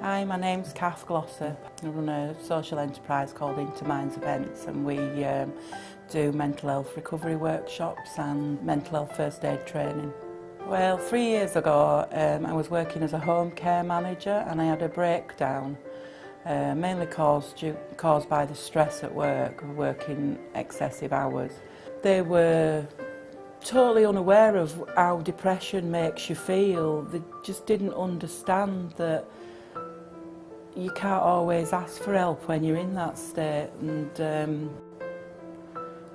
Hi, my name's Cath Glossop. I run a social enterprise called Interminds events, and we do mental health recovery workshops and mental health first aid training. Well, 3 years ago I was working as a home care manager and I had a breakdown, mainly caused by the stress at work, working excessive hours. They were totally unaware of how depression makes you feel. They just didn't understand that you can't always ask for help when you're in that state. And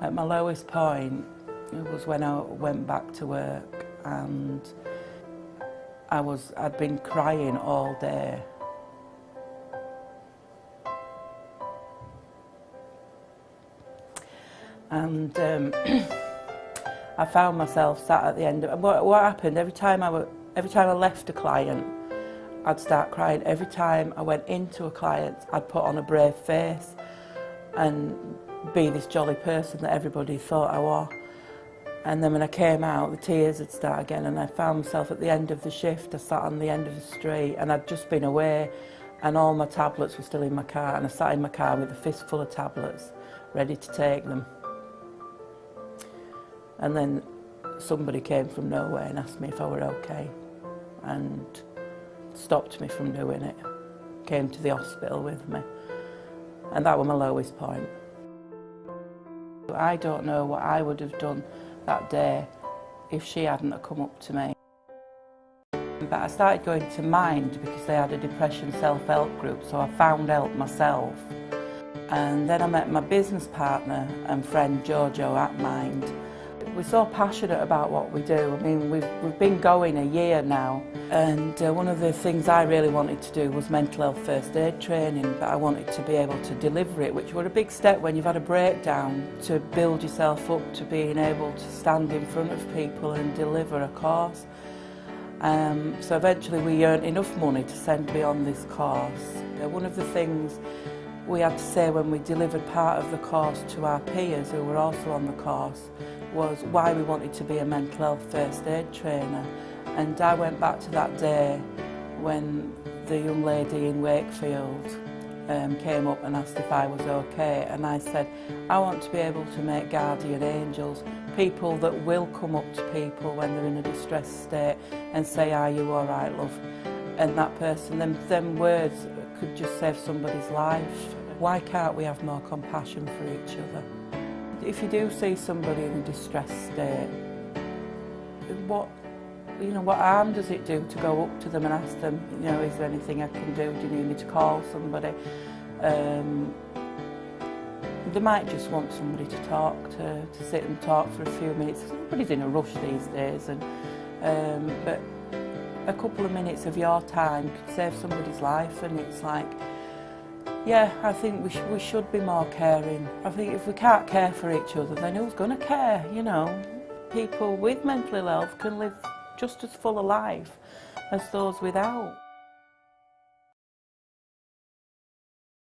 at my lowest point, it was when I went back to work and I'd been crying all day. And I found myself sat at the end of what happened every time I left a client, I'd start crying. Every time I went into a client, I'd put on a brave face and be this jolly person that everybody thought I was. And then when I came out, the tears would start again, and I found myself at the end of the shift. I sat on the end of the street and I'd just been away and all my tablets were still in my car, and I sat in my car with a fistful of tablets ready to take them. And then somebody came from nowhere and asked me if I were okay and stopped me from doing it, came to the hospital with me, and that was my lowest point. I don't know what I would have done that day if she hadn't have come up to me. But I started going to Mind because they had a depression self-help group, so I found help myself. And then I met my business partner and friend Jojo at Mind. We're so passionate about what we do. I mean, we've been going a year now, and one of the things I really wanted to do was mental health first aid training, but I wanted to be able to deliver it, which was a big step when you've had a breakdown, to build yourself up to being able to stand in front of people and deliver a course. So eventually we earned enough money to send me on this course. One of the things we had to say when we delivered part of the course to our peers who were also on the course was why we wanted to be a mental health first aid trainer. And I went back to that day when the young lady in Wakefield came up and asked if I was okay, and I said, I want to be able to make guardian angels, people that will come up to people when they're in a distressed state and say, are you all right, love? And that person, them words could just save somebody's life. Why can't we have more compassion for each other? If you do see somebody in a distressed state, what harm does it do to go up to them and ask them, is there anything I can do? Do you need me to call somebody? They might just want somebody to talk to sit and talk for a few minutes. Everybody's in a rush these days, but a couple of minutes of your time could save somebody's life, and it's like, yeah, I think we should be more caring. I think if we can't care for each other, then who's going to care, People with mental health can live just as full a life as those without.